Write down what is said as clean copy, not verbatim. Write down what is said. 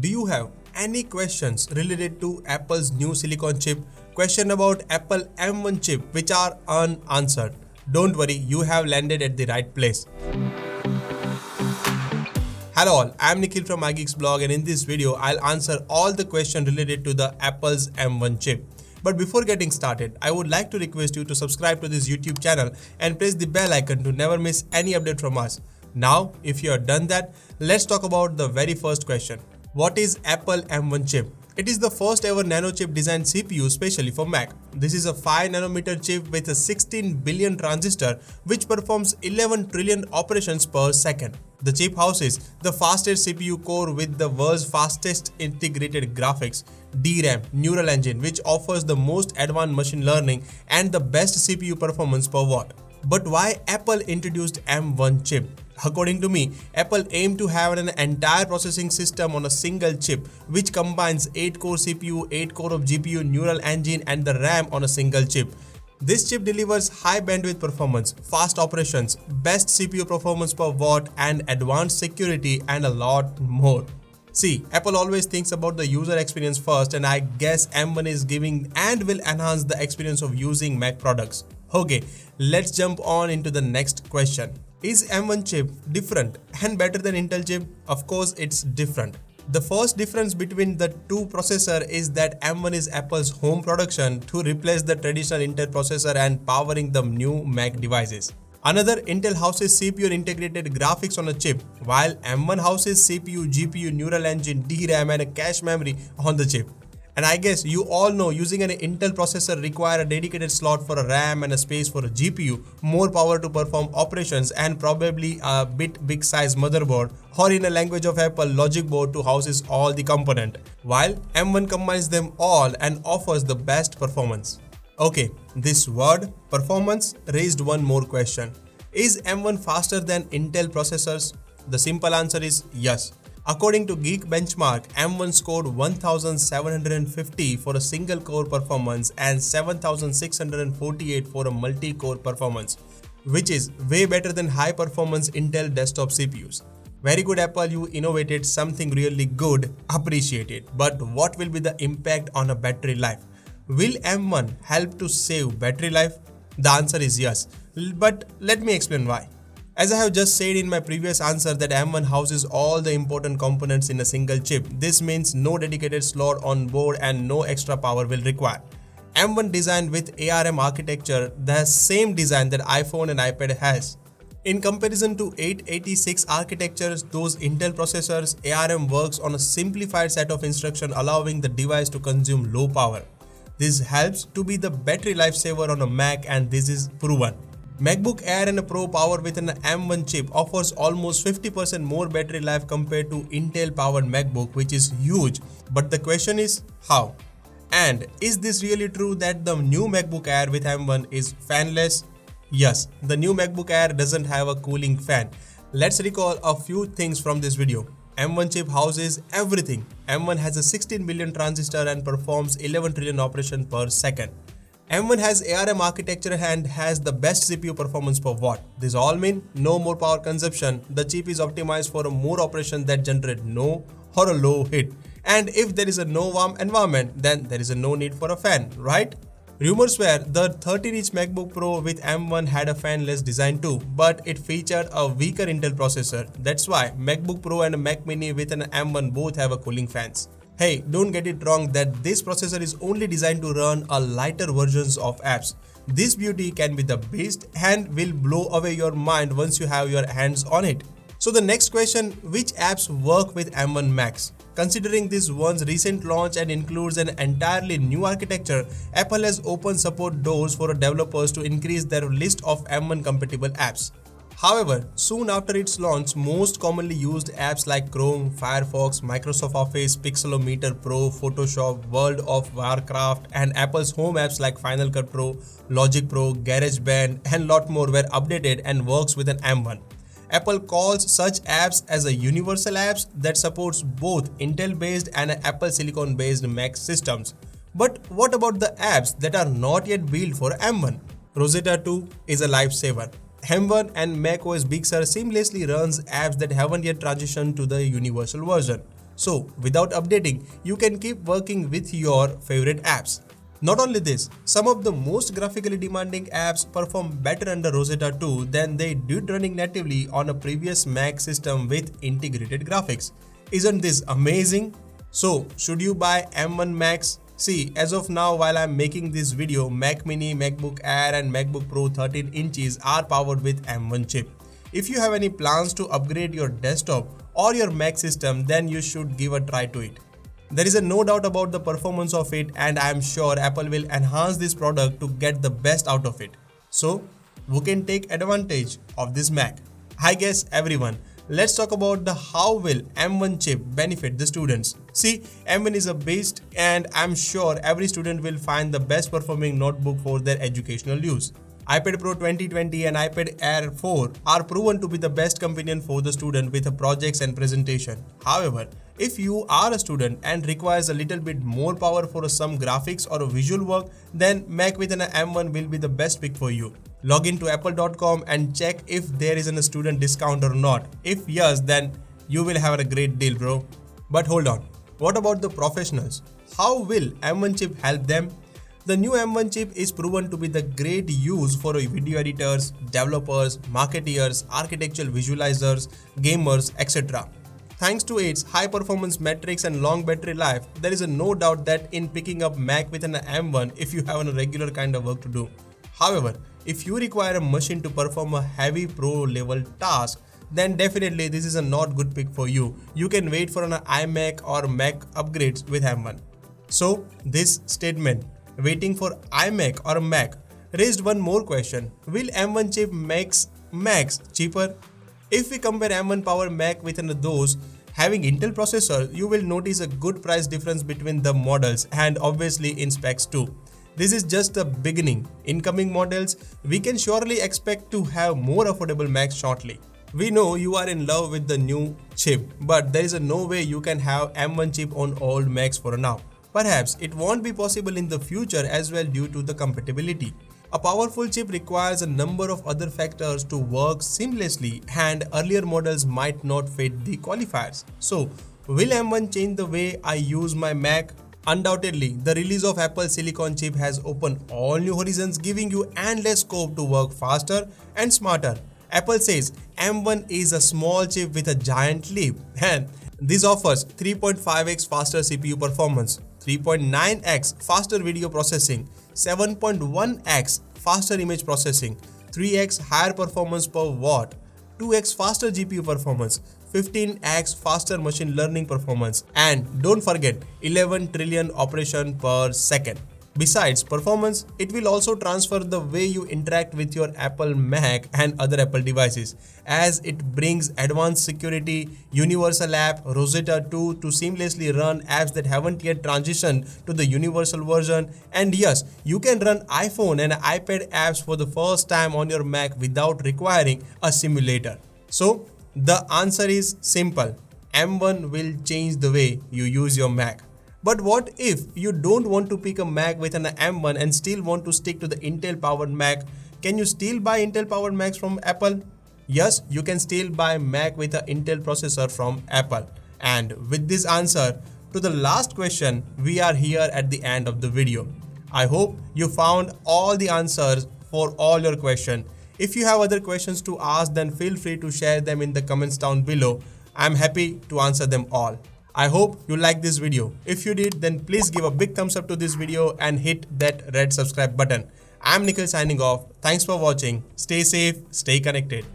Do you have any questions related to Apple's new silicon chip? Question about Apple M1 chip which are unanswered? Don't worry, you have landed at the right place. Hello all, I am Nikhil from iGeeks blog, and in this video I'll answer all the questions related to the Apple's M1 chip. But before getting started, I would like to request you to subscribe to this YouTube channel and press the bell icon to never miss any update from us. Now, if you have done that, let's talk about the very first question. What is Apple M1 chip? It is the first ever nano chip designed CPU specially for Mac. This is a 5nm chip with a 16 billion transistor which performs 11 trillion operations per second. The chip houses the fastest CPU core with the world's fastest integrated graphics, DRAM, neural engine which offers the most advanced machine learning and the best CPU performance per watt. But why Apple introduced M1 chip? According to me, Apple aimed to have an entire processing system on a single chip which combines 8-core CPU, 8-core of GPU, neural engine and the RAM on a single chip. This chip delivers high bandwidth performance, fast operations, best CPU performance per watt and advanced security and a lot more. See, Apple always thinks about the user experience first, and I guess M1 is giving and will enhance the experience of using Mac products. Okay, let's jump on into the next question. Is M1 chip different and better than Intel chip? Of course, it's different. The first difference between the two processors is that M1 is Apple's home production to replace the traditional Intel processor and powering the new Mac devices. Another, Intel houses CPU and integrated graphics on a chip, while M1 houses CPU, GPU, neural engine, DRAM and a cache memory on the chip. And I guess you all know using an Intel processor require a dedicated slot for a RAM and a space for a GPU, more power to perform operations and probably a bit big size motherboard, or in a language of Apple, logic board to houses all the component, while M1 combines them all and offers the best performance. Okay, this word performance raised one more question. Is M1 faster than Intel processors? The simple answer is yes. According to Geek Benchmark, M1 scored 1750 for a single core performance and 7648 for a multi-core performance, which is way better than high performance Intel desktop CPUs. Very good Apple, you innovated something really good, appreciate it. But what will be the impact on a battery life? Will M1 help to save battery life? The answer is yes, but let me explain why. As I have just said in my previous answer that M1 houses all the important components in a single chip, this means no dedicated slot on board and no extra power will require. M1 designed with ARM architecture, the same design that iPhone and iPad has. In comparison to 886 architectures, those Intel processors, ARM works on a simplified set of instructions allowing the device to consume low power. This helps to be the battery lifesaver on a Mac, and this is proven. MacBook Air and a Pro powered with an M1 chip offers almost 50% more battery life compared to Intel powered MacBook, which is huge. But the question is how? And is this really true that the new MacBook Air with M1 is fanless? Yes, the new MacBook Air doesn't have a cooling fan. Let's recall a few things from this video. M1 chip houses everything. M1 has a 16 billion transistor and performs 11 trillion operations per second. M1 has ARM architecture and has the best CPU performance per watt. This all means no more power consumption. The chip is optimized for a more operation that generate no or a low heat. And if there is a no warm environment, then there is a no need for a fan, right? Rumors were the 13-inch MacBook Pro with M1 had a fanless design too, but it featured a weaker Intel processor. That's why MacBook Pro and a Mac Mini with an M1 both have a cooling fans. Hey, don't get it wrong that this processor is only designed to run a lighter versions of apps. This beauty can be the best and will blow away your mind once you have your hands on it. So the next question, which apps work with M1 Max? Considering this one's recent launch and includes an entirely new architecture, Apple has opened support doors for developers to increase their list of M1 compatible apps. However, soon after its launch, most commonly used apps like Chrome, Firefox, Microsoft Office, Pixelometer Pro, Photoshop, World of Warcraft, and Apple's home apps like Final Cut Pro, Logic Pro, GarageBand, and lot more were updated and works with an M1. Apple calls such apps as a universal apps that supports both Intel-based and Apple Silicon-based Mac systems. But what about the apps that are not yet built for M1? Rosetta 2 is a lifesaver. M1 and macOS Big Sur seamlessly runs apps that haven't yet transitioned to the universal version. So without updating, you can keep working with your favorite apps. Not only this, some of the most graphically demanding apps perform better under Rosetta 2 than they did running natively on a previous Mac system with integrated graphics. Isn't this amazing? So, should you buy M1 Max? See, as of now while I'm making this video, Mac Mini, MacBook Air and MacBook Pro 13 inches are powered with M1 chip. If you have any plans to upgrade your desktop or your Mac system, then you should give a try to it. There is no doubt about the performance of it, and I am sure Apple will enhance this product to get the best out of it. So, who can take advantage of this Mac? I guess everyone. Let's talk about the how will M1 chip benefit the students. See, M1 is a beast and I'm sure every student will find the best performing notebook for their educational use. iPad Pro 2020 and iPad Air 4 are proven to be the best companion for the student with projects and presentation. However, if you are a student and requires a little bit more power for some graphics or visual work, then Mac with an M1 will be the best pick for you. Log into apple.com and check if there is a student discount or not. If yes, then you will have a great deal, bro. But hold on, what about the professionals? How will M1 chip help them? The new M1 chip is proven to be the great use for video editors, developers, marketeers, architectural visualizers, gamers, etc. Thanks to its high performance metrics and long battery life, there is no doubt that in picking up Mac with an M1 if you have a regular kind of work to do. However, if you require a machine to perform a heavy pro level task, then definitely this is a not good pick for you. You can wait for an iMac or Mac upgrades with M1. So this statement, waiting for iMac or Mac, raised one more question. Will M1 chip makes Macs cheaper? If we compare M1 power Mac with those having Intel processor, you will notice a good price difference between the models and obviously in specs too. This is just the beginning. In coming models, we can surely expect to have more affordable Macs shortly. We know you are in love with the new chip, but there is no way you can have M1 chip on old Macs for now. Perhaps it won't be possible in the future as well due to the compatibility. A powerful chip requires a number of other factors to work seamlessly and earlier models might not fit the qualifiers. So, will M1 change the way I use my Mac? Undoubtedly, the release of Apple Silicon chip has opened all new horizons, giving you endless scope to work faster and smarter. Apple says M1 is a small chip with a giant leap, and this offers 3.5x faster CPU performance, 3.9x faster video processing, 7.1x faster image processing, 3x higher performance per watt, 2x faster GPU performance, 15x faster machine learning performance, and don't forget 11 trillion operation per second. Besides performance, it will also transfer the way you interact with your Apple Mac and other Apple devices, as it brings advanced security, universal app, Rosetta 2 to seamlessly run apps that haven't yet transitioned to the universal version. And yes, you can run iPhone and iPad apps for the first time on your Mac without requiring a simulator. So, the answer is simple. M1 will change the way you use your Mac. But what if you don't want to pick a Mac with an M1 and still want to stick to the Intel powered Mac? Can you still buy Intel powered Macs from Apple? Yes, you can still buy Mac with an Intel processor from Apple. And with this answer to the last question, we are here at the end of the video. I hope you found all the answers for all your questions. If you have other questions to ask, then feel free to share them in the comments down below. I'm happy to answer them all. I hope you liked this video. If you did, then please give a big thumbs up to this video and hit that red subscribe button. I'm Nikhil signing off. Thanks for watching. Stay safe, stay connected.